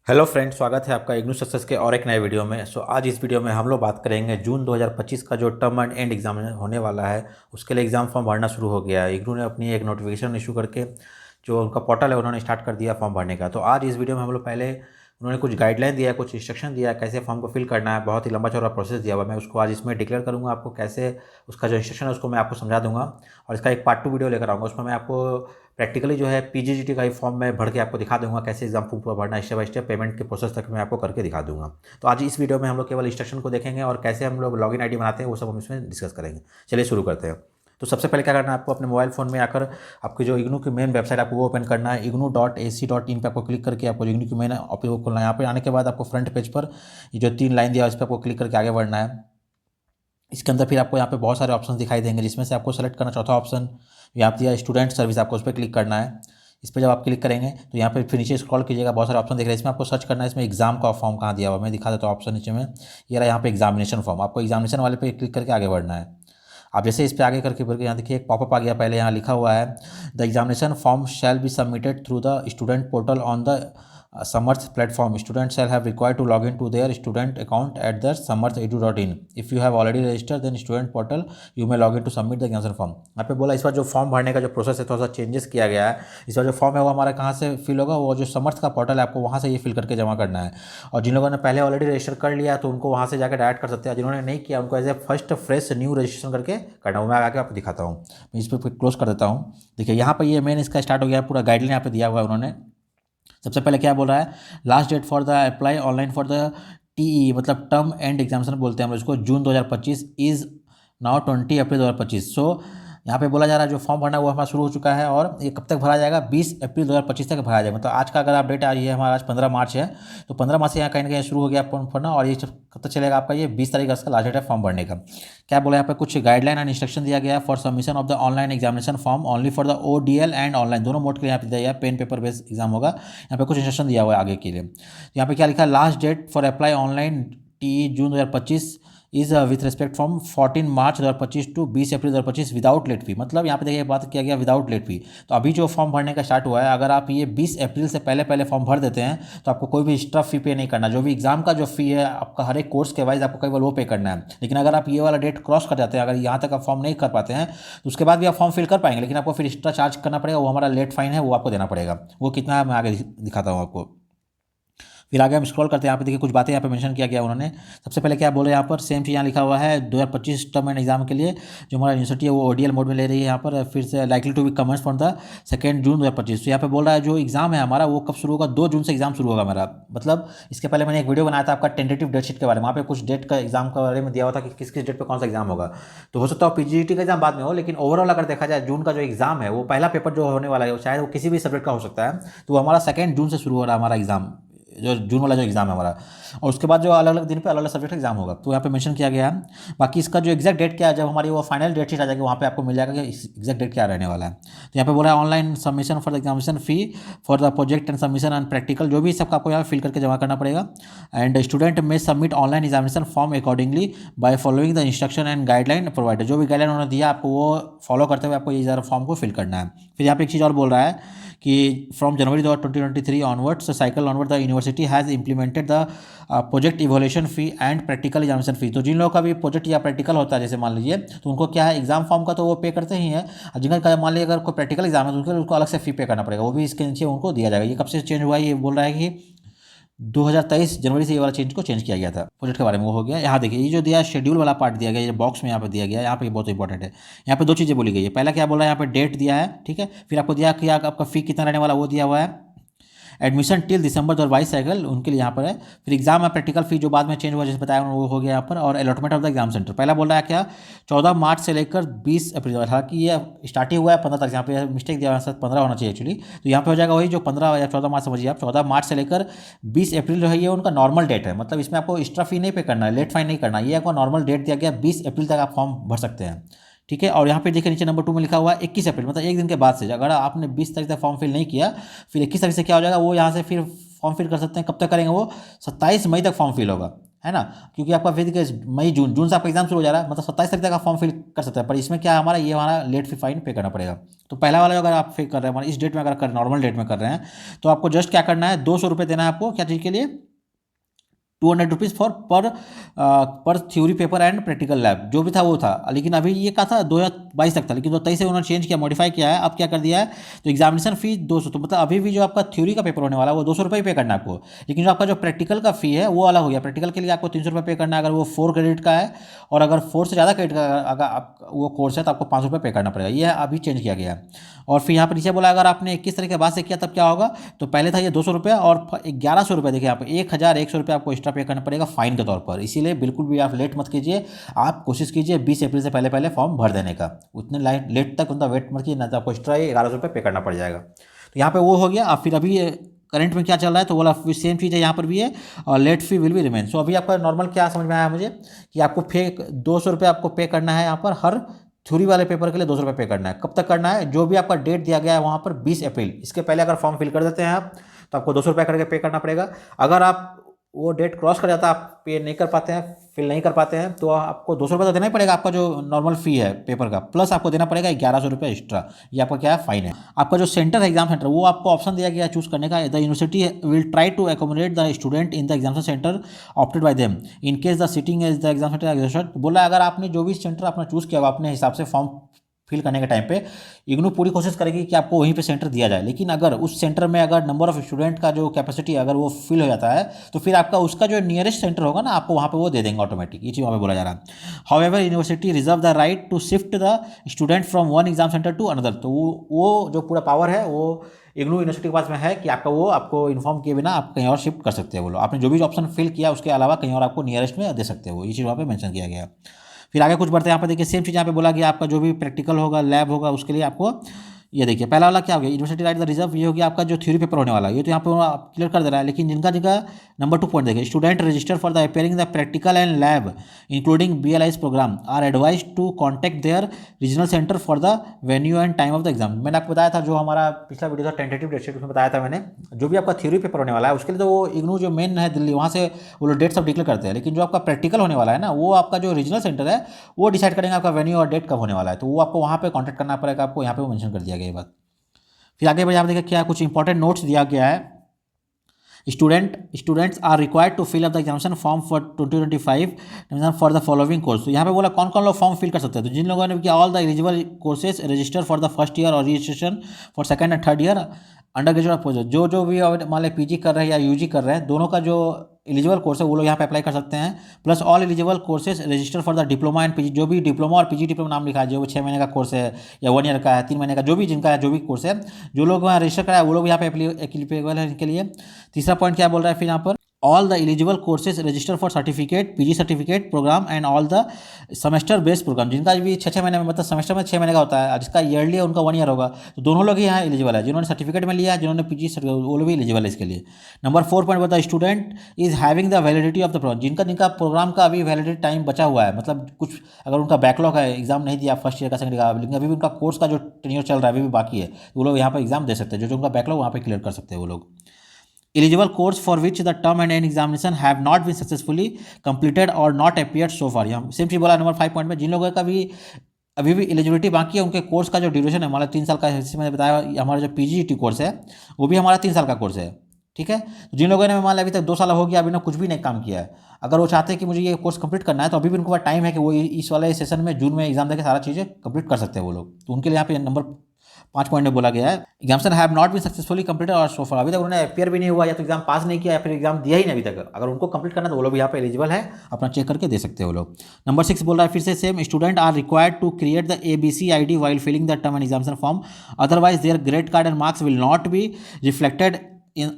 Hello friend, स्वागत है आपका इग्नू सक्सेस के और एक नए वीडियो में। आज इस वीडियो में हम लोग बात करेंगे जून 2025 का जो टर्म एंड एंड एग्जाम होने वाला है उसके लिए एग्ज़ाम फॉर्म भरना शुरू हो गया है। इग्नू ने अपनी एक नोटिफिकेशन इशू करके जो उनका पोर्टल है उन्होंने स्टार्ट कर दिया फॉर्म भरने का। तो आज इस वीडियो में हम लोग पहले उन्होंने कुछ गाइडलाइन दिया है, कुछ इंस्ट्रक्शन दिया है कैसे फॉर्म को फिल करना है। बहुत ही लंबा चौड़ा प्रोसेस दिया हुआ है, मैं उसको आज इसमें डिक्लेयर करूँगा आपको कैसे। उसका जो इंस्ट्रक्शन है उसको मैं आपको समझा दूंगा और इसका एक पार्ट 2 वीडियो लेकर आऊँगा। उसमें मैं आपको प्रैक्टिकली जो है पीजीजीटी का ही फॉर्म मैं भर के आपको दिखा दूंगा कैसे एग्जाम फॉर्म भरना है, स्टेप बाय स्टेप पेमेंट के प्रोसेस तक मैं आपको करके दिखा दूंगा। तो आज इस वीडियो में हम लोग केवल इंस्ट्रक्शन को देखेंगे और कैसे हम लोग लॉगिन आईडी बनाते हैं वो सब हम इसमें डिस्कस करेंगे। चलिए शुरू करते हैं। तो सबसे पहले क्या करना है, आपको अपने मोबाइल फ़ोन में आकर आपकी जो इग्नू की मेन वेबसाइट आपको वो ओपन करना है। ignu.ac.in पे आपको क्लिक करके आपको इग्नू की मेन वो खोलना है। यहाँ पे आने के बाद आपको फ्रंट पेज पर ये जो 3 लाइन दिया है इस पर आपको क्लिक करके आगे बढ़ना है। इसके अंदर फिर आपको यहाँ पे बहुत सारे ऑप्शन दिखाई देंगे जिसमें से आपको सेलेक्ट करना चौथा ऑप्शन यहाँ पे दिया स्टूडेंट सर्विस, आपको उस पर क्लिक करना है। इस पर जब आप क्लिक करेंगे तो यहाँ पे फिर नीचे स्क्रॉल कीजिएगा, बहुत सारे ऑप्शन दिख रहे हैं। इसमें आपको सर्च करना है, इसमें एग्जाम का फॉर्म कहाँ दिया हुआ है मैं दिखा देता हूँ। ऑप्शन नीचे में ये रहा, यहाँ पे एग्जामिनेशन फॉर्म, आपको एग्जामिनेशन वाले पे क्लिक करके आगे बढ़ना है। आप जैसे इस पर आगे करके बढ़ के यहाँ देखिए एक पॉपअप आ गया, पहले यहाँ लिखा हुआ है the examination form shall be submitted through the student portal on the Samarth platform. Student shall have required to log in to their student account at the samarth.edu.in। If you have already registered then student portal you may log in to submit the examination form. यहाँ पे बोला इस बार जो form भरने का जो process है थोड़ा सा चेंजेस किया गया है। इस बार जो फॉर्म है वो हमारा कहाँ से फिल होगा, वो जो समर्थ का पोर्टल है आपको वहाँ से ये फिल करके जमा करना है। और जिन लोगों ने पहले ऑलरेडी रजिस्टर कर लिया तो उनको वहाँ से जाकर डायरेक्ट कर सकते हैं, जिन्होंने नहीं किया उनको as a first fresh new registration करके करना। वो मैं आगे आपको दिखाता हूँ। मैं इस पर क्लोज कर देता हूँ। देखिए यहाँ पर ये मेन इसका स्टार्ट हो गया, पूरा गाइडलाइन यहाँ पे दिया हुआ है उन्होंने। सबसे पहले क्या बोल रहा है, last date for the apply online for the TE मतलब टर्म एंड एग्जामिनेशन बोलते हैं हम इसको, जून 2025 इज़ नाउ 20 अप्रैल 2025। सो यहाँ पे बोला जा रहा है जो फॉर्म भरना है वो हमारा शुरू हो चुका है और ये कब तक भरा जाएगा, 20 अप्रैल 2025 तक भरा जाएगा। मतलब आज का अगर आप डेट आ रही है, हमारा आज 15 मार्च है, तो 15 मार्च से यहाँ कहीं ना कहीं शुरू हो गया फॉर्म भरना और ये कब तक चलेगा आपका, ये 20 तारीख का लास्ट डेट है फॉर्म भरने का। क्या बोला यहाँ पे, कुछ गाइडलाइन एंड इंस्ट्रक्शन दिया गया है for submission of the online examination form only for the ODL and online, दोनों मोड के लिए यहाँ पे दिया गया है। पेन पेपर बेस्ड एग्जाम होगा। यहाँ पे कुछ इंस्ट्रक्शन दिया हुआ है आगे के लिए। यहाँ पे क्या लिखा है, last date for apply online T June 2025 is with respect from 14 March 2025 to 20 April 2025 without late fee. मतलब यहाँ पे देखिए बात किया गया विदाउट लेट फी। तो अभी जो फॉर्म भरने का स्टार्ट हुआ है, अगर आप ये 20 अप्रैल से पहले पहले फॉर्म भर देते हैं तो आपको कोई भी एक्स्ट्रा फी पे नहीं करना। जो भी एग्जाम का जो फी है आपका हर एक कोर्स के वाइज आपको केवल वो पे करना है। लेकिन अगर आप ये वाला डेट क्रॉस कर जाते हैं, अगर यहाँ तक आप फॉर्म नहीं कर पाते हैं तो उसके बाद भी आप फॉर्म फिल कर पाएंगे, लेकिन आपको फिर एक्स्ट्रा चार्ज करना पड़ेगा। वो हमारा लेट फाइन है, वो आपको देना पड़ेगा। वो कितना है मैं आगे दिखाता हूँ आपको। फिर आगे हम स्क्रॉल करते हैं, यहाँ पे देखिए कुछ बातें यहाँ पे मेंशन किया गया उन्होंने। सबसे पहले क्या बोले यहाँ पर, सेम चीज़ यहाँ लिखा हुआ है 2025 टर्म एंड एग्जाम के लिए जो हमारा यूनिवर्सिटी है वो ODL मोड में ले रही है यहाँ पर। फिर से likely to be commence from the 2 June 2025। तो यहाँ पे बोल रहा है जो एग्जाम है हमारा वो कब शुरू होगा, 2 जून से एग्जाम शुरू होगा मेरा। मतलब इसके पहले मैंने एक वीडियो बनाया था आपका टेंटेटिव डेट शीट के बारे में, वहाँ पे कुछ डेट का एग्जाम के बारे में दिया हुआ था कि किस किस डेट पर कौन सा एग्जाम होगा। तो हो सकता है PGT का एग्जाम बाद में हो, लेकिन ओवरऑल अगर देखा जाए जून का जो एग्जाम है वो पहला पेपर जो होने वाला है शायद वो किसी भी सब्जेक्ट का हो सकता है। तो वो हमारा 2 जून से शुरू हो रहा है हमारा एग्जाम, जो जून वाला जो एग्जाम है हमारा। और उसके बाद जो अलग अलग दिन पे अलग अलग सब्जेक्ट एग्जाम होगा, तो यहाँ पे मेंशन किया गया है। बाकी इसका जो एग्जैक्ट डेट क्या है, जब हमारी वो फाइनल डेट शीट आ जाएगी वहाँ पे आपको मिल जाएगा कि एग्जैक्ट डेट क्या रहने वाला है। तो यहाँ पे बोला है online submission for the examination fee for the project and submission and practical, जो भी सबका आपको यहाँ फिल करके जमा करना पड़ेगा। एंड स्टूडेंट में submit online examination form accordingly by following the instruction and guideline provided. जो भी गाइडलाइन उन्होंने दिया आपको वो फॉलो करते हुए आपको ये ज़रा फॉर्म को फिल करना है। फिर यहाँ पे एक चीज़ और बोल रहा है कि from January 2023 onwards cycle onward the university has implemented the project evolution fee and practical examination फी। तो जिन लोगों का भी प्रोजेक्ट या प्रैक्टिकल होता है जैसे मान लीजिए, तो उनको क्या है एग्जाम फॉर्म का तो वो पे करते ही हैं, और जिनका मान लीजिए अगर कोई प्रैक्टिकल एग्जाम है तो उनको अलग से फी पे करना पड़ेगा, वो भी इसके नीचे उनको दिया जाएगा। ये कब से चेंज हुआ है, ये बोल रहा है कि 2023 जनवरी से ये वाला चेंज को चेंज किया गया था। प्रोजेक्ट के बारे में वो हो गया। यहाँ देखिए ये जो दिया शेड्यूल वाला पार्ट दिया गया, ये बॉक्स में यहाँ पे दिया गया है, यहाँ पे बहुत इंपॉर्टेंट है। यहाँ पे 2 चीज़ें बोली गई है। पहला क्या बोला है, यहाँ पे डेट दिया है, ठीक है। फिर आपको दिया कि आपका फी कितना रहने वाला वो दिया हुआ है। एडमिशन टिल दिसंबर 2022 साइकिल उनके लिए यहाँ पर है। फिर एग्जाम है प्रैक्टिकल फी जो बाद में चेंज हुआ जैसे बताया वो हो गया यहाँ पर। और allotment of the exam centre पहला बोल रहा है क्या 14 मार्च से लेकर 20 अप्रैल, हालांकि ये स्टार्ट ही हुआ है 15 तारीख, यहाँ पे मिस्टेक दिया है 15 होना चाहिए एक्चुअली। तो यहाँ पे हो जाएगा वही जो 15 या 14 मार्च समझिए आप, 14 मार्च से लेकर 20 अप्रैल जो है ये उनका नॉर्मल डेट है। मतलब इसमें आपको एक्स्ट्रा फी नहीं पे करना है, लेट फाइन नहीं करना, ये आपको नॉर्मल डेट दिया गया 20 अप्रैल तक आप फॉर्म भर सकते हैं, ठीक है। और यहाँ पे देखिए नीचे नंबर 2 में लिखा हुआ है 21 अप्रैल, मतलब एक दिन के बाद से। अगर आपने 20 तारीख तक फॉर्म फिल नहीं किया फिर 21 तारीख से क्या हो जाएगा, वो यहाँ से फिर फॉर्म फिल कर सकते हैं। कब तक करेंगे वो, 27 मई तक फॉर्म फिल होगा। है ना, क्योंकि आपका वैसे मई जून से आपका एग्जाम शुरू हो जा रहा है, मतलब 27 तारीख तक आप फॉर्म फिल कर सकते हैं। पर इसमें क्या है हमारा, ये हमारा लेट फी फाइन पे करना पड़ेगा। तो पहला वाला अगर आप पे कर रहे हैं, इस डेट में अगर कर नॉर्मल डेट में कर रहे हैं, तो आपको जस्ट क्या करना है, 200 रुपये देना है आपको, क्या चीज़ के लिए, 200 रुपीज़ फॉर पर theory paper and practical lab, जो भी था वो था। लेकिन अभी ये कहा था 2022 तक था, लेकिन 2023 से उन्होंने चेंज किया, मॉडिफाई किया है। अब क्या कर दिया है, तो एग्जामिनेशन फी 200, तो मतलब अभी भी जो आपका थ्योरी का पेपर होने वाला है वो 200 रुपये पे करना है आपको। लेकिन जो आपका जो प्रैक्टिकल का फी है वो अलग हो गया। प्रैक्टिकल के लिए आपको 300 रुपये पे करना है अगर वो 4 क्रेडिट का है, और अगर 4 से ज़्यादा क्रेडिट का अगर आप वो कोर्स है तो आपको 500 रुपये पे करना पड़ेगा। ये अभी चेंज किया गया है। और फिर यहाँ पर नीचे बोला अगर आपने 21 तारीख के बाद से किया तब क्या होगा, तो पहले था ये 200 रुपये और 1100 रुपये, देखिए यहाँ पर 1100 रुपये आपको एक्स्ट्रा पे करना पड़ेगा फाइन के तौर पर। इसीलिए बिल्कुल भी आप लेट मत कीजिए, आप कोशिश कीजिए 20 अप्रैल से पहले पहले फॉर्म भर देने का। उतने लेट तक उनका वेट मत कीजिए, ना तो आपको एक्स्ट्रा 1100 रुपये पे करना पड़ जाएगा। तो यहाँ पे वो हो गया। अब फिर अभी करंट में क्या चल रहा है, तो बोला सेम चीज़ है यहाँ पर भी है, और late fee will be remain. So अभी आपका नॉर्मल क्या समझ में आया मुझे, कि आपको 200 रुपये आपको पे करना है यहाँ पर, हर थ्योरी वाले पेपर के लिए 200 रुपये पे करना है। कब तक करना है, जो भी आपका डेट दिया गया है वहाँ पर 20 अप्रैल, इसके पहले अगर फॉर्म फिल कर देते हैं आप, तो आपको 200 रुपये करके पे करना पड़ेगा। अगर आप वो डेट क्रॉस कर जाता है, आप पे नहीं कर पाते हैं, फिल नहीं कर पाते हैं, तो आपको 200 रुपये तो देना ही पड़ेगा, आपका जो नॉर्मल फी है पेपर का, प्लस आपको देना पड़ेगा 1100 रुपये एक्स्ट्रा। ये आपका क्या है, फाइन है। आपका जो सेंटर है, एग्जाम सेंटर, वो आपको ऑप्शन दिया गया है चूज करने का। The university will try to accommodate the student in the examination centre opted by them in case the sitting as the exam centre examination. बोला अगर आपने जो भी सेंटर अपना चूज किया होगा अपने हिसाब से फॉर्म फिल करने के टाइम पे, इग्नू पूरी कोशिश करेगी कि आपको वहीं पे सेंटर दिया जाए। लेकिन अगर उस सेंटर में अगर नंबर ऑफ स्टूडेंट का जो कैपेसिटी अगर वो फिल हो जाता है, तो फिर आपका उसका जो नियरेस्ट सेंटर होगा ना, आपको वहाँ पे वो दे देंगे ऑटोमेटिक। ये चीज़ वहाँ पे बोला जा रहा है। However university reserve the right to shift the student from one exam centre to another. तो वो जो पूरा पावर है वो इग्नू यूनिवर्सिटी के पास में है कि आपका वो आपको इन्फॉर्म किए बिना आप कहीं और शिफ्ट कर सकते हैं। बोलो आपने जो भी ऑप्शन फिल किया उसके अलावा कहीं और आपको नियरेस्ट में दे सकते हो। ये चीज़ वहाँ पे मेंशन किया गया है। फिर आगे कुछ बढ़ते हैं, यहाँ पर देखिए सेम चीज़ यहाँ पे बोला गया, आपका जो भी प्रैक्टिकल होगा, लैब होगा, उसके लिए आपको ये देखिए पहला वाला क्या हो गया, यूनिवर्सिटी राइट द रिजर्व, ये हो गया आपका जो थ्योरी पेपर होने वाला है, ये तो यहाँ पे क्लियर कर दे रहा है। लेकिन जिनका नंबर 2 पॉइंट देखिए, student register for the appearing the practical and lab including BLIS programme are advise to contact their regional centre for the venue and time of the exam. मैंने आपको बताया था, जो हमारा पिछला वीडियो था टेंटेटिव डेट शीट, उसमें बताया था मैंने, जो भी आपका थ्योरी पेपर होने वाला है उसके लिए तो वो इग्नू जो मेन है दिल्ली, वहाँ से वो लोग डेट सब डिक्लेयर करते हैं। लेकिन जो आपका प्रैक्टिकल होने वाला है ना, वो आपका जो रीजनल सेंटर है वो डिसाइड करेंगे आपका वेन्यू और डेट कब होने वाला है। तो वो आपको वहाँ पे कॉन्टैक्ट करना पड़ेगा, आपको यहाँ पे वो मेंशन कर दिया गया ये बात। फिर आगे यहाँ देखिए क्या कुछ इंपॉर्टेंट नोट्स दिया गया है। Students are required to fill up the examination form for 2025 for the following course. तो यहाँ पे बोला कौन कौन लोग फॉर्म फिल कर सकते हैं, तो जिन लोगों ने किया all the eligible courses register for the first year और registration for second and third year undergraduate post, जो भी मान लें PG कर रहे हैं या UG कर रहे हैं, दोनों का जो एलिजिबल कोर्स है वो लोग यहाँ पे अप्लाई कर सकते हैं। Plus all eligible courses register for the diploma and PG, जो भी डिप्लोमा और PG डिप्लोमा नाम लिखा है, जो 6 महीने का कोर्स है या 1 ईयर का है, 3 महीने का, जो भी जिनका है, जो भी कोर्स है, जो लोग वहाँ रजिस्टर कराए वो लोग यहाँ पे एप्लीकेबल है इनके लिए। तीसरा पॉइंट क्या बोल रहा है फिर यहाँ पर, all the eligible courses register for certificate PG certificate programme and all the semester based programme, जिनका भी 6 महीने में, मतलब सेमेस्टर में 6 महीने का होता है, जिसका ईयरली है उनका 1 ईयर होगा, तो दोनों लोग ही यहाँ एलिजिबल है। जिन्होंने सर्टिफिकेट में लिया है, जिन्होंने PG वो लोग भी एलिजिबल है इसके लिए। नंबर 4 पॉइंट बता, student is having the validity of the programme, जिनका प्रोग्राम का अभी वैलिडिटी टाइम बचा हुआ है, मतलब कुछ अगर उनका बैकलॉग है, एग्जाम नहीं दिया फर्स्ट ईयर का, सेकंड का, लेकिन अभी भी उनका कोर्स का जो टेन्योर चल रहा है अभी भी बाकी है, तो वो लोग यहाँ पर एग्जाम दे सकते हैं। जो उनका बैकलॉग वहाँ पर क्लियर कर सकते हैं वो लोग। Eligible course for which the term and end examination have not been successfully completed or not appeared so far, यहाँ सेम चीज बोला नंबर 5 पॉइंट में, जिन लोगों का भी अभी भी एलिजिबिलिटी बाकी है, उनके कोर्स का जो ड्यूरेशन है हमारा 3 साल का है। जैसे मैंने बताया हमारा जो PGET कोर्स है वो भी हमारा 3 साल का कोर्स है, ठीक है। तो जिन लोगों ने मान लिया अभी तक 2 साल हो गया, अभी ना कुछ भी नहीं काम किया है, अगर वो चाहते हैं कि मुझे ये कोर्स कंप्लीट करना है, तो अभी भी उनके पास टाइम है कि वो इस वाले सेशन में जून में एग्जाम देकर सारा चीज़ें कंप्लीट कर सकते हैं वो लोग। तो उनके लिए यहाँ पे नंबर 5 पॉइंट में बोला गया है, examination have not been successfully completed और सो फार, अभी तक उन्होंने अपियर भी नहीं हुआ, या तो एग्जाम पास नहीं किया या फिर एग्जाम दिया ही नहीं अभी तक, अगर उनको कंप्लीट करना तो वो लोग यहाँ पे एलिजिबल है, अपना चेक करके दे सकते हैं वो लोग। नंबर 6 बोल रहा है फिर से same, student are required to create the ABC ID while filling the term end examination form, otherwise their grade card and marks will not be reflected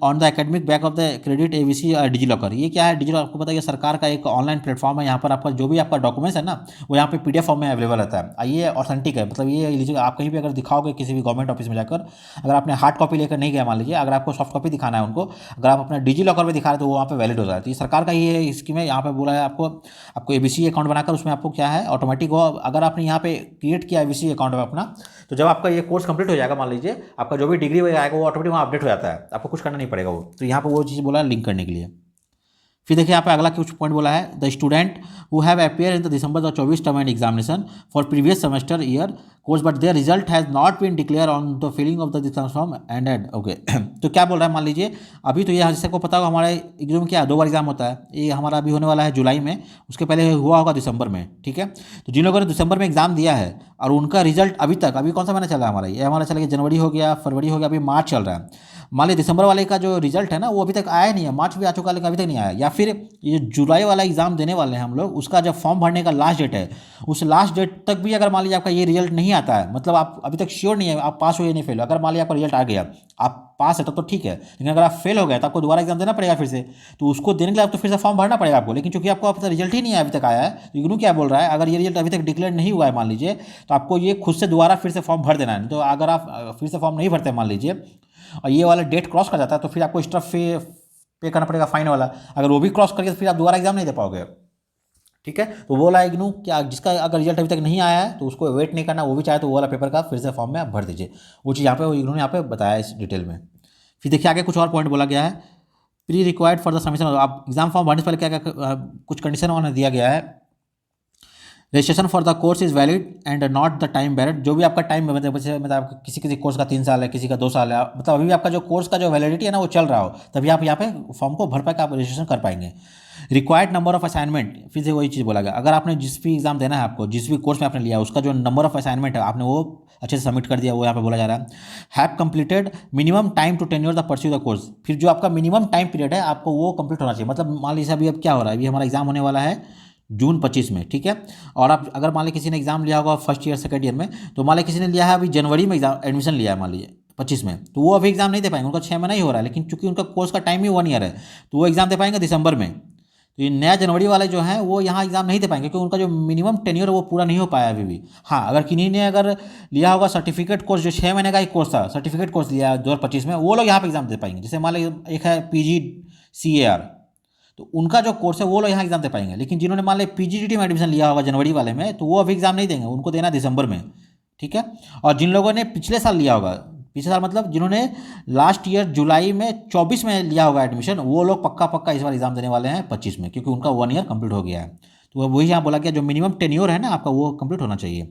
on the academic bank of the credit ABC DigiLocker. ये क्या है DigiLocker, आपको पता है सरकार का एक online platform है, यहाँ पर आपका जो भी आपका डॉक्यूमेंट्स है ना वो यहाँ पे PDF फॉर्म में अवेलेबल रहता है। ये ऑथेंटिक है, मतलब ये लीजिए आप कहीं भी अगर दिखाओगे किसी भी गवर्नमेंट ऑफिस में जाकर, अगर आपने हार्ड कॉपी लेकर नहीं गया मान लीजिए, अगर आपको सॉफ्ट कॉपी दिखाना है उनको, अगर आप अपना डिजीलॉकर में दिखा रहे तो वो वहाँ पे वैलिड हो जाता है। तो ये सरकार का ये स्कीम है, यहाँ पे बोला है आपको ABC अकाउंट बनाकर उसमें आपको क्या है ऑटोमेटिक हो, अगर आपने यहाँ पे क्रिएट किया ABC अकाउंट में अपना, तो जब आपका ये कोर्स कंप्लीट हो जाएगा मान लीजिए, आपका जो भी डिग्री आएगा वो ऑटोमेटिक वहाँ अपडेट हो जाता है, आपको कुछ करना नहीं पड़ेगा वो। तो यहाँ पर वो चीज़ बोला लिंक करने के लिए। फिर देखिए यहाँ पे अगला कुछ पॉइंट बोला है, the student who have appear in the December 2024 term end examination for previous semester year course but their result has not been declare on the filling of the exam form and add okay. तो क्या बोल रहा है, मान लीजिए अभी तो ये जैसे को पता होगा हमारा एग्जाम क्या 2 बार एग्जाम होता है, ये हमारा अभी होने वाला है जुलाई में, उसके पहले हुआ होगा दिसंबर में, ठीक है। तो जिन लोगों ने दिसंबर में एग्जाम दिया है और उनका रिजल्ट अभी तक, अभी कौन सा महीना चला है हमारा, ये हमारा चला गया जनवरी हो गया, फरवरी हो गया, अभी मार्च चल रहा है। मान लीजिए दिसंबर वाले का जो रिजल्ट है ना वो अभी तक आया नहीं है, मार्च भी आ चुका है लेकिन अभी तक नहीं आया, या फिर ये जुलाई वाला एग्जाम देने वाले हैं हम लोग, उसका जब फॉर्म भरने का लास्ट डेट है उस लास्ट डेट तक भी अगर मान लीजिए आपका ये रिजल्ट नहीं आता है, मतलब आप अभी तक श्योर नहीं है आप पास हो या नहीं फेल हो। अगर मान लीजिए आपका रिजल्ट आ गया, आप पास है तब तो ठीक है, लेकिन अगर आप फेल हो गए तो आपको दोबारा एग्जाम देना पड़ेगा फिर से, तो उसको देने के लिए आप तो फिर से फॉर्म भरना पड़ेगा आपको। लेकिन चूंकि आपको अब तक रिजल्ट ही नहीं है, अभी तक आया है, तो इग्नू क्या बोल रहा है, अगर ये रिजल्ट अभी तक डिक्लेयर नहीं हुआ है मान लीजिए, तो आपको ये खुद से दोबारा फिर से फॉर्म भर देना है। तो अगर आप फिर से फॉर्म नहीं भरते मान लीजिए और ये वाला डेट क्रॉस कर जाता है तो फिर आपको एक्स्ट्रा पे करना पड़ेगा फाइन वाला, अगर वो भी क्रॉस करके तो फिर आप दोबारा एग्जाम नहीं दे पाओगे, ठीक है। तो वो वाला इग्नू क्या, जिसका अगर रिजल्ट अभी तक नहीं आया है तो उसको वेट नहीं करना, वो भी चाहे तो वो वाला पेपर का फिर से फॉर्म में आप भर दीजिए। वो चीज़ यहाँ पे इग्नू ने यहाँ पे बताया इस डिटेल में। फिर देखिए आगे कुछ और पॉइंट बोला गया है, pre required for the submission, आप एग्जाम फॉर्म भरने से पहले क्या क्या कुछ कंडीशन उन्होंने दिया गया है। Registration for the course is valid and not the time buried, जो भी आपका टाइम मतलब आपका किसी किसी कोर्स का 3 साल है, किसी का 2 साल है, मतलब अभी भी आपका जो कोर्स का जो वैलिडिटी है ना वो चल रहा हो, तभी आप यहाँ पे फॉर्म को भर पाकर आप रजिस्ट्रेशन कर पाएंगे। रिक्वायर्ड नंबर ऑफ असाइनमेंट, फिर से वही चीज़ बोला गया, अगर आपने जिस भी एग्जाम देना है आपको, जिस भी कोर्स में आपने लिया उसका जो नंबर ऑफ असाइनमेंट है आपने वो अच्छे से सबमिट कर दिया, वो यहाँ पे बोला जा रहा है। Have completed minimum time to tenure the pursue the course, फिर जो आपका मिनिमम टाइम पीरियड है आपको वो कंप्लीट होना चाहिए। मतलब मान लीजिए अभी अब क्या हो रहा है, अभी हमारा एग्जाम होने वाला है जून 25 में, ठीक है। और आप अगर मान लीजिए किसी ने एग्जाम लिया होगा फर्स्ट ईयर सेकंड ईयर में, तो मान लीजिए किसी ने लिया है अभी जनवरी में एग्जाम एडमिशन लिया है मान लीजिए 25 में, तो वो अभी एग्जाम नहीं दे पाएंगे, उनका 6 महीना ही हो रहा है, लेकिन चूंकि उनका कोर्स का टाइम ही 1 ईयर है तो वो एग्जाम दे पाएंगे दिसंबर में। तो ये नया जनवरी वाले जो हैं वो यहाँ एग्जाम नहीं दे पाएंगे क्योंकि उनका जो मिनिमम टेन्योर है वो पूरा नहीं हो पाया अभी भी। हाँ, अगर किन्हीं ने अगर लिया होगा सर्टिफिकेट कोर्स, जो 6 महीने का एक कोर्स था, सर्टिफिकेट कोर्स लिया 2025 में, वो लोग यहाँ पे एग्जाम दे पाएंगे। जैसे मान लीजिए एक है PGCAR, तो उनका जो कोर्स है वो लोग यहाँ एग्जाम दे पाएंगे। लेकिन जिन्होंने मान लिया PGDT में एडमिशन लिया होगा जनवरी वाले में, तो वो अभी एग्जाम नहीं देंगे, उनको देना दिसंबर में, ठीक है। और जिन लोगों ने पिछले साल लिया होगा, पिछले साल मतलब जिन्होंने लास्ट ईयर जुलाई में 24 में लिया होगा एडमिशन, वो लोग पक्का पक्का इस बार एग्जाम देने वाले हैं 25 में, क्योंकि उनका 1 ईयर कंप्लीट हो गया है। तो वही यहाँ बोला गया जो मिनिमम टेन्योर है ना आपका वो कंप्लीट होना चाहिए।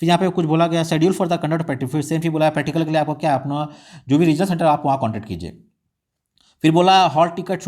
फिर यहाँ पे कुछ बोला गया schedule for the conduct practice, फिर सेम ही बोला प्रैक्टिकल के लिए आपको क्या अपना जो भी रीजनल सेंटर आप वहाँ कॉन्टैक्ट कीजिए। फिर बोला hall ticket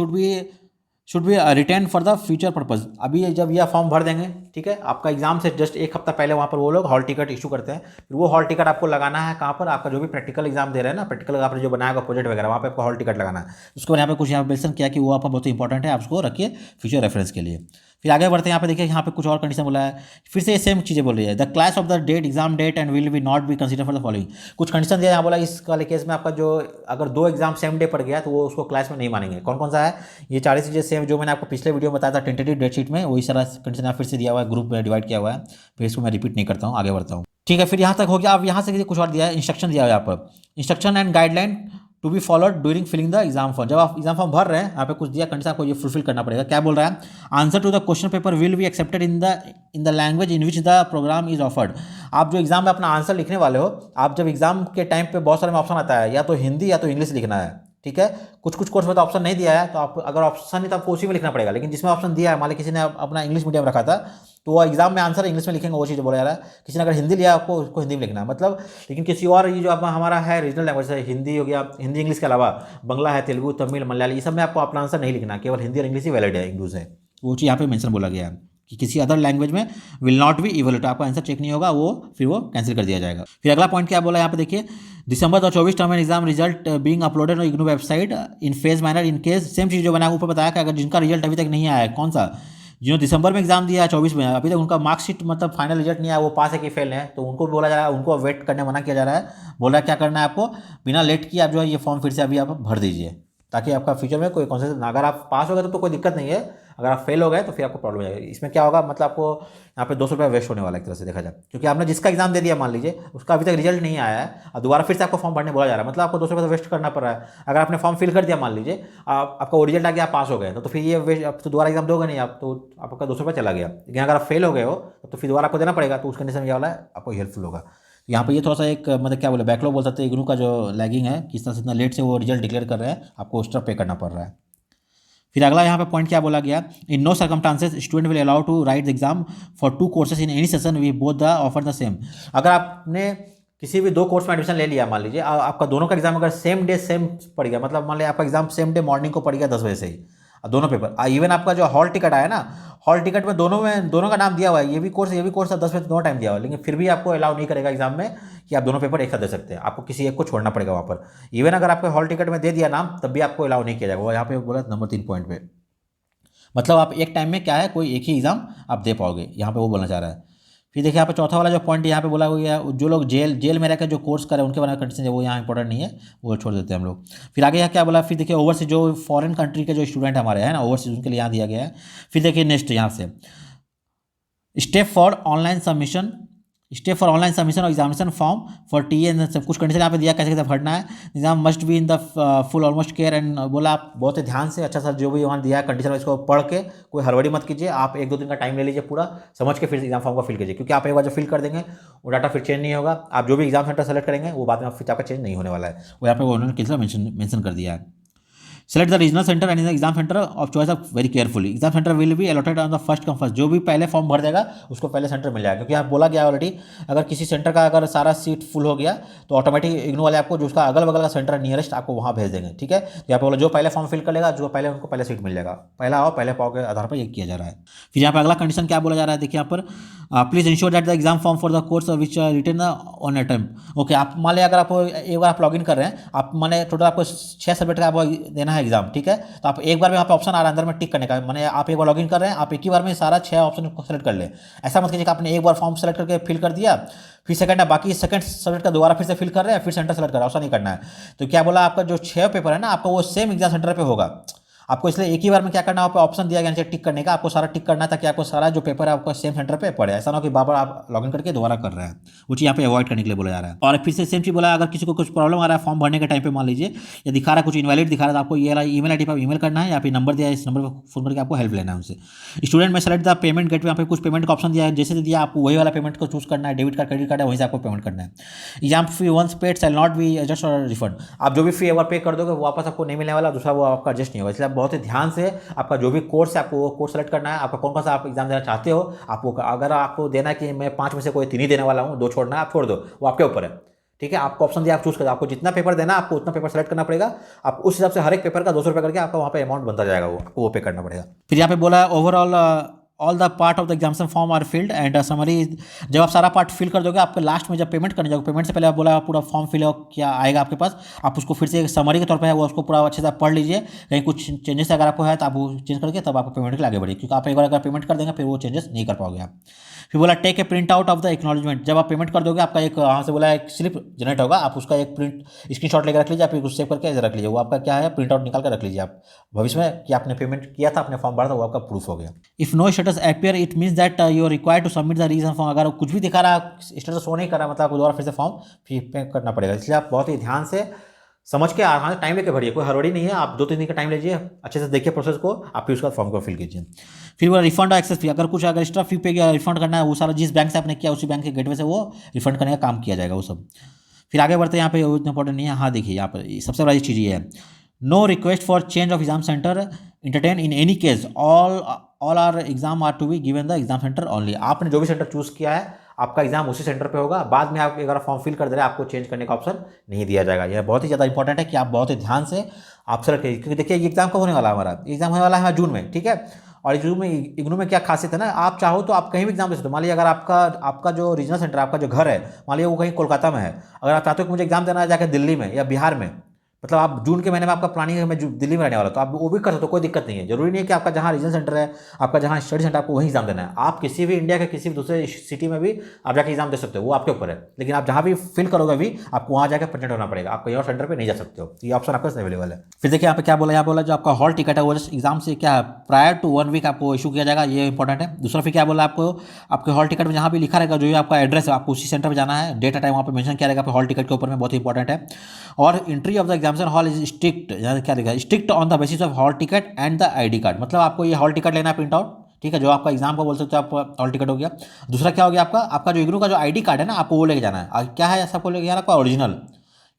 should be return for the future purpose, अभी जब यह फॉर्म भर देंगे, ठीक है, आपका एग्जाम से जस्ट 1 हफ्ता पहले वहाँ पर वो लोग हॉल टिकट इशू करते हैं। फिर वो हॉल टिकट आपको लगाना है कहाँ पर, आपका जो भी प्रैक्टिकल एग्जाम दे रहे हैं ना, प्रैक्टिकल आपने जो बनाया होगा प्रोजेक्ट वगैरह, वहाँ पे आपको हॉल टिकट लगाना है। उसके बाद यहाँ पे कुछ यहाँ मेंशन किया कि वो आपका बहुत इंपॉर्टेंट है, आप उसको रखिए फ्यूचर रेफरेंस के लिए। फिर आगे बढ़ते हैं, यहाँ पे देखिए यहाँ पे कुछ और कंडीशन बोला है, फिर से सेम चीज़ें बोल रही है, the class of the date exam date and will be not be consider for the following. कुछ कंडीशन दिया यहाँ बोला इस वाले केस में आपका जो अगर 2 एग्जाम सेम डे पड़ गया तो वो उसको क्लास में नहीं मानेंगे। कौन कौन सा है, ये 4 चीज़ें सेम जो मैंने आपको पिछले वीडियो में बताया था टेंटेटिव डेट शीट में, वही सारा कंडीशन यहाँ फिर से दिया हुआ है, ग्रुप में डिवाइड किया हुआ है, फिर इसको मैं रिपीट नहीं करता हूँ, आगे बढ़ता हूँ, ठीक है। फिर यहाँ तक हो गया। अब यहाँ से कुछ और दिया है, इंस्ट्रक्शन दिया हुआ है यहाँ पर, instruction and guideline to be followed during filling the exam form. जब आप एग्जाम फॉर्म भर रहे हैं यहाँ पे कुछ दिया कंडीशन, आपको ये फुलफिल करना पड़ेगा। क्या बोल रहा है, answer to the question paper will be accepted in the language in which the programme is offered. आप जो एग्जाम में अपना आंसर लिखने वाले हो, आप जब एग्जाम के टाइम पे बहुत सारे में ऑप्शन आता है, या तो हिंदी या तो इंग्लिश लिखना है, ठीक है। कुछ कुछ कोर्स में तो ऑप्शन नहीं दिया है, तो आप अगर ऑप्शन नहीं तो आपको उसी में लिखना पड़ेगा। लेकिन जिसमें ऑप्शन दिया है, मान लीजिए किसी ने अपना इंग्लिश मीडियम रखा था तो वो एग्जाम में आंसर इंग्लिश में लिखेंगे, वो चीज़ बोला जा रहा है। किसी ने अगर हिंदी लिया आपको उसको हिंदी में लिखना है, मतलब। लेकिन किसी और ये जो अब हमारा है रीजनल लैंग्वेज है, हिंदी हो गया, हिंदी इंग्लिश के अलावा बंगला है, तेलुगु, तमिल, मलयाली, ये सब में आपको अपना आंसर नहीं लिखना, केवल हिंदी और इंग्लिश ही वैलिड है, इंग्लिश है। वो चीज़ यहाँ पे मेंशन बोला गया है कि किसी अदर लैंग्वेज में विल नॉट बी इवैल्यूएट, आपका आंसर चेक नहीं होगा, वो फिर वो कैंसिल कर दिया जाएगा। फिर अगला पॉइंट क्या बोला यहाँ पे देखिए, December 2024 term end exam result being uploaded on IGNOU website in phase manner in case, same चीज़ जो मैंने ऊपर बताया कि अगर जिनका रिजल्ट अभी तक नहीं आया है, कौन सा, जिन्होंने दिसंबर में एग्जाम दिया है 24 में, अभी तक उनका मार्कशीट मतलब फाइनल रिजल्ट नहीं आया, वो पास है कि फेल है, तो उनको बोला जा रहा है, उनको वेट करने मना किया जा रहा है। बोल रहा है क्या करना है आपको, बिना लेट किए आप जो है ये फॉर्म फिर से अभी आप भर दीजिए, ताकि आपका फ्यूचर में कोई कॉन्सेशन ना, अगर आप पास हो गए तो कोई दिक्कत नहीं है, अगर आप फेल हो गए तो फिर आपको प्रॉब्लम हो जाएगी। इसमें क्या होगा, मतलब आपको यहाँ पे 200 रुपये वेस्ट होने वाला है एक तरह से देखा जाए, क्योंकि आपने जिसका एग्जाम दे दिया मान लीजिए उसका अभी तक रिजल्ट नहीं आया है और दोबारा फिर से आपको फॉर्म भरने बोला जा रहा है, मतलब आपको 200 रुपये तो वेस्ट करना पड़ रहा है। अगर आपने फॉर्म फिल कर दिया मान लीजिए, आपका वो रिजल्ट आ गया, आप पास हो गए, तो फिर ये वेस्ट, आप तो दोबारा एग्जाम दोगे नहीं आप, तो आपका 200 रुपये चला गया। लेकिन अगर आप फेल हो गए हो तो फिर दोबारा आपको देना पड़ेगा, तो उस कंडीशन में क्या वाला है, आपको हेल्पफुल होगा। यहाँ पे ये थोड़ा सा एक मतलब क्या बोले बैकलॉग बोल सकते हैं, इग्नू का जो लैगिंग है, किस तरह से इतना लेट से वो रिजल्ट डिक्लेयर कर रहे हैं, आपको एक्स्ट्रा पे करना पड़ रहा है। फिर अगला यहाँ पे पॉइंट क्या बोला गया, in no circumstances student will allow to write the exam for 2 courses in any session we both the offer the same. अगर आपने किसी भी 2 कोर्स में एडमिशन ले लिया, मान लीजिए आपका दोनों का एग्जाम अगर सेम डे सेम पड़ गया, मतलब मान लिया आपका एग्जाम सेम डे मॉर्निंग को पड़ गया 10 बजे से ही, दोनों पेपर, इवन आपका जो हॉल टिकट आया ना, हॉल टिकट में दोनों का नाम दिया हुआ है, ये भी कोर्स 10 बजे दोनों टाइम दिया हुआ है, लेकिन फिर भी आपको अलाउ नहीं करेगा एग्जाम में कि आप दोनों पेपर एक साथ दे सकते हैं, आपको किसी एक को छोड़ना पड़ेगा वहाँ पर। इवन अगर आपके हॉल टिकट में दे दिया नाम, तब भी आपको अलाउ नहीं किया जाएगा। वो यहाँ पे बोला नंबर 3 पॉइंट पे, मतलब आप एक टाइम में क्या है, कोई एक ही एग्जाम आप दे पाओगे, यहाँ पे वो बोलना चाह रहा है। फिर देखिए यहाँ पे चौथा वाला जो पॉइंट यहाँ पे बोला गया, जो लोग जेल में रहकर जो कोर्स करें उनके बारे में कंडीशन है, वो यहाँ इंपॉर्टेंट नहीं है, वो छोड़ देते हैं हम लोग। फिर आगे यहाँ क्या बोला, फिर देखिए ओवरसीज जो फॉरेन कंट्री के जो स्टूडेंट हमारे हैं ना, ओवरसीज उनके लिए यहाँ दिया गया है। फिर देखिए नेक्स्ट यहाँ से स्टेप फॉर ऑनलाइन सबमिशन और एग्जामिनेशन फॉर्म फॉर TN, सब कुछ कंडीशन यहाँ पे दिया कैसे कैसे भरना है। Exam must be in the full almost care and, बोला आप बहुत ही ध्यान से अच्छा सा जो भी वहाँ दिया है कंडीशन, इसको पढ़ के कोई हड़बड़ी मत कीजिए, आप 1-2 दिन का टाइम ले लीजिए पूरा समझ के फिर एग्जाम फॉर्म को फिल कीजिए, क्योंकि आप एक बार जो फिल कर देंगे वो डाटा फिर चेंज नहीं होगा। आप जो भी एग्जाम सेंटर सेलेक्ट करेंगे वो बाद में फिर आपका चेंज नहीं होने वाला है, वो यहाँ पे उन्होंने कितना मेंशन कर दिया है। Select the regional centre and the exam centre of choice of very carefully. Exam centre will be allotted on the first come first, जो भी पहले फॉर्म भर देगा उसको पहले सेंटर मिल जाएगा, क्योंकि यहाँ बोला गया ऑलरेडी अगर किसी सेंटर का अगर सारा सीट फुल हो गया तो ऑटोमेटिक इग्नू वाले आपको जो उसका अगल बगल का सेंटर नियरेस्ट आपको वहाँ भेज देंगे, ठीक है। तो यहाँ पे बोला जो पहले फॉर्म फिल कर लेगा, जो पहले उनको पहले सीट मिल जाएगा, पहला आओ पहले पाओ के आधार पर ये किया जा रहा है। फिर यहाँ पे अगला कंडीशन क्या बोला जा रहा है, देखिए यहाँ पर please ensure that the exam form for the course which written on attempt. Okay, आप मान लिया अगर आप एक बार आप लॉगिन कर रहे हैं, आप माने टोटल आपको 6 सब्जेक्ट का आपको देना है एग्जाम, ठीक है। तो आप एक बार में यहाँ पे ऑप्शन आ रहा है अंदर में टिक करने का, माने आप एक बार लॉगिन कर रहे हैं, आप एक ही बार में सारा 6 ऑप्शन को सेलेक्ट कर लें। ऐसा मत कीजिए कि आपने एक बार फॉर्म सेलेक्ट करके फिल कर दिया, फिर सेकंड है बाकी सेकंड सब्जेक्ट का दोबारा फिर से फिल कर रहे हैं, फिर सेंटर सेलेक्ट कर रहे हैं, ऐसा नहीं करना है। तो क्या बोला, आपका जो 6 पेपर है ना, आपका वो सेम एग्जाम सेंटर पर होगा। आपको इसलिए एक ही बार में क्या करना है, आपको ऑप्शन दिया गया नीचे टिक करने का, आपको सारा टिक करना है ताकि आपको सारा जो पेपर है आपको सेम सेंटर पे पड़े, ऐसा ना हो कि बार बार आप लॉगिन करके दोबारा कर रहे हैं, वो चीज़ यहाँ पे अवॉइड करने के लिए बोला जा रहा है। और फिर से सेम चीज़ बोला, अगर किसी को कुछ प्रॉब्लम आ रहा है फॉर्म भरने के टाइम पे, मान लीजिए या दिखा रहा है कुछ इनवैलिड दिखा रहा है, तो आपको ये वाला ईमेल आईडी पर ईमेल करना है, या फिर नंबर दिया है, इस नंबर पर फोन करके आपको हेल्प लेना है उनसे। स्टूडेंट में सेलेक्ट द पेमेंट गेटवे, यहाँ पे कुछ पेमेंट का ऑप्शन दिया है, जैसे दिया आपको वही वाला पेमेंट को चूज करना है, डेबिट कार्ड क्रेडिट कार्ड है वहीं से आपको पेमेंट करना है। Exam fee once paid shall not be adjust और रिफंड, आप जो भी फी एक बार पे कर दोगे वो वापस आपको नहीं मिलने वाला, दूसरा वो आपका एडजस्ट नहीं होगा। इसलिए आप बहुत ही ध्यान से आपका जो भी कोर्स है आपको वो कोर्स सेलेक्ट करना है, आपका कौन सा आप एग्जाम देना चाहते हो, आपको अगर आपको देना है कि मैं 5 में से कोई 3 ही देने वाला हूँ, 2 छोड़ना है, आप छोड़ दो, वो आपके ऊपर है, ठीक है। आपको ऑप्शन दिया, आप चूज कर, आपको जितना पेपर देना आपको उतना पेपर सेलेक्ट करना पड़ेगा, आप उस हिसाब से हर एक पेपर का 200 रुपये करके आपका वहाँ पे अमाउंट बनता जाएगा, वो आपको वो पे करना पड़ेगा। फिर यहाँ पे बोला overall all the part of the examination form are filled and summary, जब आप सारा पार्ट फिल कर दोगे, आपके लास्ट में जब पेमेंट करने जाओगे, पेमेंट से पहले आप बोला पूरा फॉर्म फिल क्या आएगा आपके पास, आप उसको फिर से एक समरी के तौर पर है वो उसको पूरा अच्छे से पढ़ लीजिए, कहीं कुछ चेंजेस अगर आपको है तो आप वो चेंज करके तब आप पेमेंट के लिए आगे बढ़िए, क्योंकि आप एक बार अगर पेमेंट कर देंगे फिर वो चेंजेस नहीं कर पाओगे आप। फिर बोला take a print out of the acknowledgement, जब आप पेमेंट कर दोगे आपका एक वहाँ से बोला एक स्लिप जनरेट होगा, आप उसका एक प्रिंट स्क्रीनशॉट लेकर रख लीजिए, आप उसको सेव करके रख लीजिए, वो आपका क्या है प्रिंट आउट निकाल कर रख लीजिए आप, भविष्य में कि आपने पेमेंट किया था, आपने फॉर्म भरा था, वो आपका प्रूफ हो गया। If no status appear it means that you are required to submit the reason form, अगर कुछ भी दिखा रहा स्टेटस शो नहीं कर रहा, मतलब आपको दोबारा फिर से फॉर्म पे करना पड़ेगा। इसलिए आप बहुत ही ध्यान से समझ के आराम से टाइम लेके भरिए, कोई हड़बड़ी नहीं है, आप 2-3 दिन का टाइम लीजिए, अच्छे से देखिए प्रोसेस को, आप फिर उसके बाद फॉर्म को फिल कीजिए। फिर वो रिफंड और एक्सेस फी, अगर कुछ अगर एक्स्ट्रा फी पे गया रिफंड करना है, वो सारा जिस बैंक से आपने किया उसी बैंक के गेटवे से वो रिफंड करने का काम किया जाएगा वो सब। फिर आगे बढ़ते हैं, यहाँ पे उतना इंपॉर्टेंट नहीं है। हाँ देखिए यहाँ पर सबसे बड़ी चीज़ ये है, no request for change of exam centre entertain in any case, all are exam are to be given the exam centre only. आपने जो भी सेंटर चूज किया है आपका एग्जाम उसी सेंटर पे होगा, बाद में आप अगर फॉर्म फिल कर दे रहे हैं आपको चेंज करने का ऑप्शन नहीं दिया जाएगा। यह बहुत ही ज़्यादा इंपॉर्टेंट है कि आप बहुत ही ध्यान से आप सेलेक्ट करिए, क्योंकि देखिए ये एग्जाम कब होने वाला है, हमारा एग्जाम होने वाला है जून में, ठीक है। और जून में इग्नू में क्या खासियत है ना, आप चाहो तो आप कहीं भी एग्जाम दे सकते हो। मान लीजिए अगर आपका जो रीजनल सेंटर आपका जो घर है, मान लीजिए वो कहीं कोलकाता में है, अगर आप चाहते हो कि मुझे एग्जाम देना है जाकर दिल्ली में या बिहार में, मतलब आप जून के महीने में आपका प्लानिंग है मैं दिल्ली में रहने वाला, तो आप वो भी कर सकते हो, कोई दिक्कत नहीं है। जरूरी नहीं है कि आपका जहाँ रीजन सेंटर है, आपका जहाँ स्टडी सेंटर आपको वहीं एग्जाम देना है, आप किसी भी इंडिया के किसी भी दूसरे सिटी में भी आप जाकर एग्जाम दे सकते हो, वो आपके ऊपर है। लेकिन आप जहाँ भी फिल करोगे अभी आपको वहाँ जाकर प्रेजेंट होना पड़ेगा, आप कहीं और सेंटर पर नहीं जा सकते हो, ये ऑप्शन आपके पास अवेलेबल है। फिर देखिए यहाँ पे क्या बोला, यहाँ बोला जो आपका हॉल टिकट है वो एग्जाम से क्या प्रायर टू 1 वीक आपको इशू किया जाएगा, ये इंपॉर्टेंट है। दूसरा फिर क्या बोला, आपको आपके हॉल टिकट में जहाँ भी लिखा रहेगा जो आपका एड्रेस है आपको उसी सेंटर पर जाना है, डेट टाइम वहाँ पर मेंशन किया रहेगा आपके हॉल टिकट के ऊपर में, बहुत इंपॉर्टेंट है। और entry of the examination hall is strict, क्या लिखा है, strict on the basis of hall ticket and the ID card, मतलब आपको ये हॉल टिकट लेना है प्रिंट आउट, ठीक है, जो आपका एग्जाम का बोल सकते हो आप हॉल टिकट हो गया। दूसरा क्या हो गया, आपका जो इग्नू का जो आईडी कार्ड है ना आपको वो लेके जाना है, क्या है सबको लेके जाना, आपका ओरिजिनल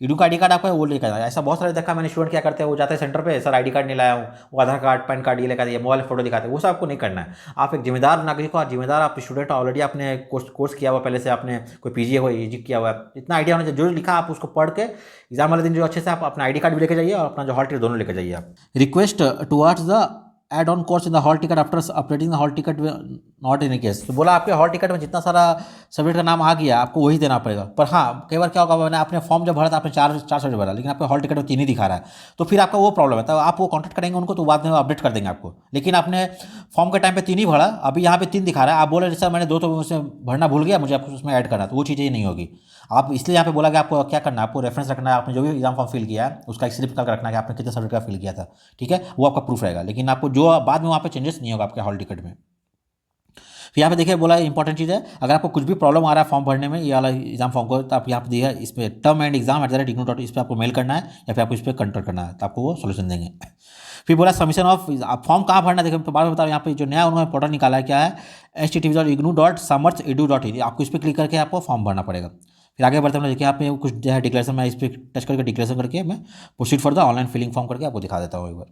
ईडू का आईडी कार्ड आपका वो लेकर आया। ऐसा बहुत सारे देखा मैंने, स्टूडेंट क्या करते हैं, वो जाते हैं सेंटर पे, सर आईडी कार्ड नहीं लाया हूँ, वो आधार कार्ड पैन कार्ड ये लेकर दिया, मोबाइल फोटो दिखाते हैं। वो सब आपको नहीं करना है। आप एक जिम्मेदार नागरिक हो, जिम्मेदार आप स्टूडेंट हो, ऑलरेडी आपने कोर्स किया हुआ, पहले से आपने कोई पीजी हो ईजी किया हुआ है, इतना आइडिया होना चाहिए। जो लिखा आप उसको पढ़ के एग्जाम वाले दिन जो अच्छे से आप अपना आईडी कार्ड भी लेके जाइए और अपना जो हॉल टिकट दोनों लेके जाइए आप। Request towards the add on course in the hall ticket after updating the hall ticket not in case. तो बोला आपके हॉल टिकट में जितना सारा सब्जेक्ट का नाम आ गया आपको वही देना पड़ेगा। पर हाँ, कई बार क्या होगा, मैंने आपने फॉर्म जब भरा था आपने चार सब्जेक्ट भरा, लेकिन आपके हॉल टिकट में 3 ही दिखा रहा है, तो फिर आपका वो प्रॉब्लम है। तो आप वो कॉन्टैक्ट करेंगे उनको, तो बाद में अपडेट कर देंगे आपको। लेकिन आपने फॉर्म के टाइम पे 3 ही भरा, अभी यहाँ पे 3 दिखा रहा है, आप बोले सर मैंने 2 तो उसमें भरना भूल गया, मुझे आपको उसमें ऐड करना, तो वो चीज़ें ही नहीं होगी। आप इसलिए यहाँ पे बोला कि आपको क्या करना है, आपको रेफरेंस रखना है, आपने जो भी एग्जाम फॉर्म फिल किया है उसका एक स्लिप निकाल रखना है कि आपने कितने सब्जेक्ट का फिल किया था, ठीक है, वो आपका प्रूफ रहेगा। लेकिन आपको जो बाद में वहाँ पे चेंजेस नहीं होगा आपके हॉल टिकट में। फिर यहाँ पे देखिए बोला इंपॉर्टेंट चीज़ है, अगर आपको कुछ भी प्रॉब्लम आ रहा है फॉर्म भरने में, ये वाला एग्जाम फॉर्म को, तो आप यहाँ पे दिया इस पर term@ignoo.in इस पर आपको मेल करना है या फिर आपको इस पर कंटेक्ट करना है, तो आपको वो सोल्यूशन देंगे। फिर बोला सबमिशन ऑफ, आप फॉर्म कहाँ भरना है, देखिए तो बाद में बता रहा हूँ। यहाँ पे जो नया उन्होंने पोर्टल निकाला है क्या है, http://ignoo.samarth.edu.in, आपको इस पर क्लिक करके आपको फॉर्म भरना पड़ेगा। फिर आगे बढ़ते हैं, देखिए आप में कुछ जो है डिक्लेरेशन, मैं इस पर टच करके डिक्लेरेशन करके मैं proceed for the online filling form करके आपको दिखा देता हूँ एक बार।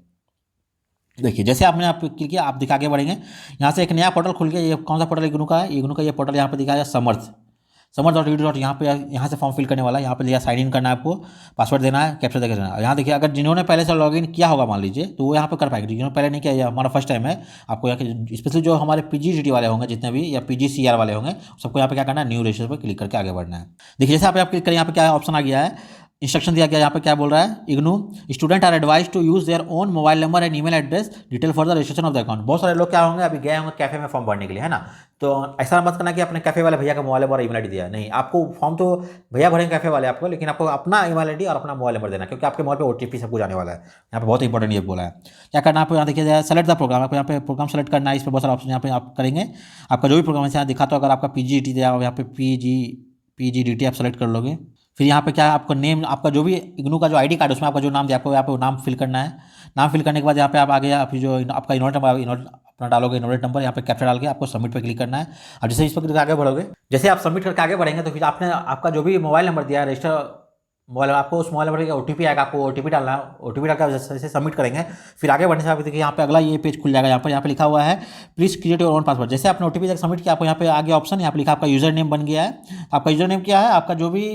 देखिए जैसे आपने आप क्लिक किया, आप दिखा आगे बढ़ेंगे, यहाँ से एक नया पोर्टल खुल गया। ये कौन सा पोर्टल, इग्नू का है। इग्नू का ये पोर्टल यहाँ पे दिखाया समर्थ.edu. यहाँ पे, यहाँ से फॉर्म फिल करने वाला है। यहाँ पे लिया साइन इन करना है, आपको पासवर्ड देना है, कैप्चर देकर देना है। यहाँ देखिए अगर जिन्होंने पहले से लॉगिन किया होगा मान लीजिए, तो वो यहाँ पे कर पाएंगे। जिन्होंने पहले नहीं किया, ये हमारा फर्स्ट टाइम है, आपको यहाँ के स्पेशली जो हमारे PGCET वाले होंगे जितने भी, या PGCR वाले होंगे, सबको यहाँ पे क्या करना है, न्यू रजिस्टर पर क्लिक करके आगे बढ़ना है। देखिए जैसे आप क्लिक करें, यहाँ पे क्या ऑप्शन आ गया है, इंस्ट्रक्शन दिया गया। यहाँ पे क्या बोल रहा है, IGNOU student are advise to use their own mobile number and email address detail for the registration of the account. बहुत सारे लोग क्या होंगे, अभी गए होंगे कैफे में फॉर्म भरने के लिए, है ना, तो ऐसा मत करना कि अपने कैफे वाले भैया का मोबाइल नंबर और ईमेल आईडी दिया, नहीं, आपको फॉर्म तो भैया भरेंगे कैफे वाले आपको, लेकिन आपको अपना ईमेल आईडी और अपना मोबाइल नंबर देना, क्योंकि आपके मोबाइल पे OTP सबको जाने वाला है। यहाँ पे बहुत इंपॉर्टेंट ये बोला है। क्या करना है आपको, यहाँ देखिए सेलेक्ट द प्रोग्राम, आपको यहाँ पे प्रोग्राम सेलेक्ट करना है। इस पर बहुत सारा ऑप्शन यहाँ पे आप करेंगे, आपका जो भी प्रोग्राम है यहाँ दिखा, तो अगर आपका PGDT दिया यहाँ पे PGDT आप सेलेक्ट कर लोगे। फिर यहाँ पे क्या है, आपका नेम, आपका जो भी इग्नू का जो आईडी कार्ड उसमें आपका जो नाम दिया, आपको यहाँ पे नाम फिल करना है। नाम फिल करने के बाद यहाँ पे आप आगे आप जो आपका इनोट नंबर अपना डालोगे, इनोट नंबर यहाँ पे कैप्चर डाल के आपको सबमिट पे क्लिक करना है। और जैसे इस पर आगे बढ़ोगे, जैसे आप सबमिट करके आगे बढ़ेंगे, तो फिर आपने आपका जो भी मोबाइल नंबर दिया है, रजिस्टर मोबाइल, आपको उस मोबाइल नंबर का OTP आएगा, आपको OTP डालना है। OTP डाल कर जैसे सबमिट करेंगे, फिर आगे बढ़ने से आप देखिए यहाँ पे अगला ये पेज खुल जाएगा। यहाँ पे लिखा हुआ है please create your own password. जैसे आपने OTP जब सबमिट किया, आपको यहाँ पे आगे ऑप्शन यहाँ पे लिखा आपका यूजर नेम बन गया है। आपका यूजर नेम क्या है, आपका जो भी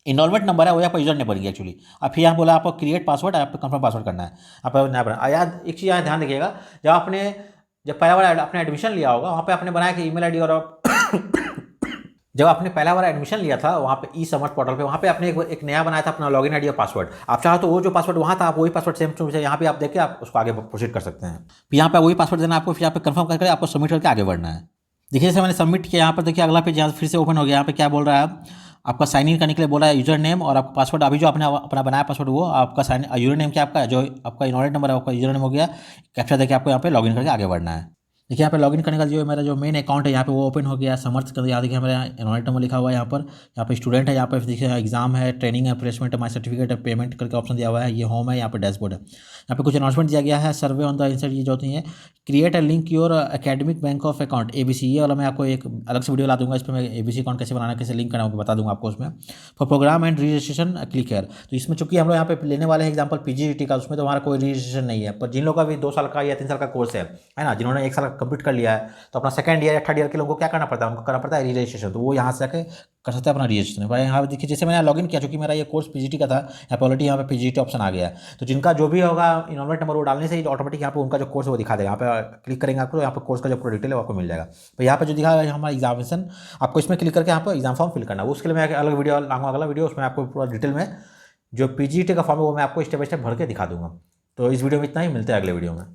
इनरोलमेंट नंबर है वो आपका यूजर नेम बन गया एक्चुअली। अब फिर यहाँ बोला आपको क्रिएट पासवर्ड, आपको कंफर्म पासवर्ड करना है, आप नया बना। याद एक चीज़ यहाँ ध्यान रखिएगा, जब पहला बार आपने एडमिशन लिया होगा, वहाँ पे आपने बनाया कि ईमेल आईडी, और जब आपने पहला बार एडमिशन लिया था वहाँ पे समर्थ पोर्टल पे, वहाँ पे आपने एक नया बनाया था अपना लॉगिन आईडी और पासवर्ड। आप चाहो तो वो जो पासवर्ड वहाँ था, आप वही पासवर्ड सेम टू यहाँ पे आप देख के आप उसको आगे प्रोसीड कर सकते हैं। फिर यहाँ पे वही पासवर्ड देना आपको, फिर यहाँ पे कंफर्म करके आपको सबमिट करके आगे बढ़ना है। देखिए जैसे मैंने सबमिट किया, यहाँ पर देखिए अगला पेज यहाँ फिर से ओपन हो गया। यहाँ पे क्या बोल रहा है, आपका साइन इन करने के लिए बोला है यूजर नेम और आपका पासवर्ड। अभी जो आपने अपना बनाया पासवर्ड, वो आपका साइन यूजर नेम क्या आपका जो आपका इनरोलमेंट नंबर है, आपका यूजर नेम हो गया। कैप्चर देके आपको यहाँ पे लॉगिन करके आगे बढ़ना है। देखिए यहाँ पे लॉगिन करने का जो मेरा जो मेन अकाउंट है यहाँ पे वो ओपन हो गया। समर्थ का यहाँ देखिए हमारा इनरोलमेंट नंबर लिखा हुआ है। यहाँ पे स्टूडेंट है, यहाँ पे देखिए एग्जाम है, ट्रेनिंग है, प्लेसमेंट है, माई सर्टिफिकेट है, पेमेंट करके ऑप्शन दिया हुआ है। ये होम है, यहाँ पे डैशबोर्ड है। यहाँ पे कुछ अनाउंसमेंट दिया गया है, सर्वे ऑन द इंसर्ट ये जो होती है, create a link your academic bank of account ABC। ये वाला मैं आपको एक अलग से वीडियो ला दूंगा, इस पर मैं ABC अकाउंट कैसे बनाना, कैसे लिंक करना बता दूंगा आपको उसमें। For programme and registration click here. तो इसमें चूंकि हम लोग यहाँ पे लेने वाले हैं एग्जाम्पल PGDT का, उसमें तो हमारा कोई रजिस्ट्रेशन नहीं है। पर जिन लोगों का भी 2 साल का या 3 साल का कोर्स है ना, जिन्होंने 1 साल कंप्लीट कर लिया है, तो अपना सेकंड ईयर या थर्ड ईयर के लोगों को क्या करना पड़ता है, उनको करना पड़ता है रजिस्ट्रेशन। तो वो यहाँ से आके कर सकते हैं अपना रजिस्ट्रेशन। भाई यहाँ देखिए जैसे मैंने लॉगिन किया, चूँकि मेरा ये कोर्स PGT का था, यहाँ पे ऑलरेडी यहाँ पे PGT ऑप्शन आ गया है। तो जिनका जो भी होगा इनरोलमेंट नंबर वो डालने से ही ऑटोमेटिक यहाँ पे उनका जो कोर्स है वो दिखा देगा। यहाँ पे क्लिक करेंगे आपको, यहाँ पे कोर्स का जो पूरा डिटेल है वो आपको मिल जाएगा। तो यहाँ पे जो दिखा है हमारा एग्जामिनेशन, आपको इसमें क्लिक करके यहाँ पर एग्जाम फॉर्म फिल करना है। उसके लिए मैं अलग वीडियो लाऊंगा, अगला वीडियो, उसमें आपको पूरा डिटेल में जो PGT का फॉर्म है वो मैं आपको स्टेप बाय स्टेप भर के दिखा दूंगा। तो इस वीडियो में इतना ही, मिलते हैं अगले वीडियो में।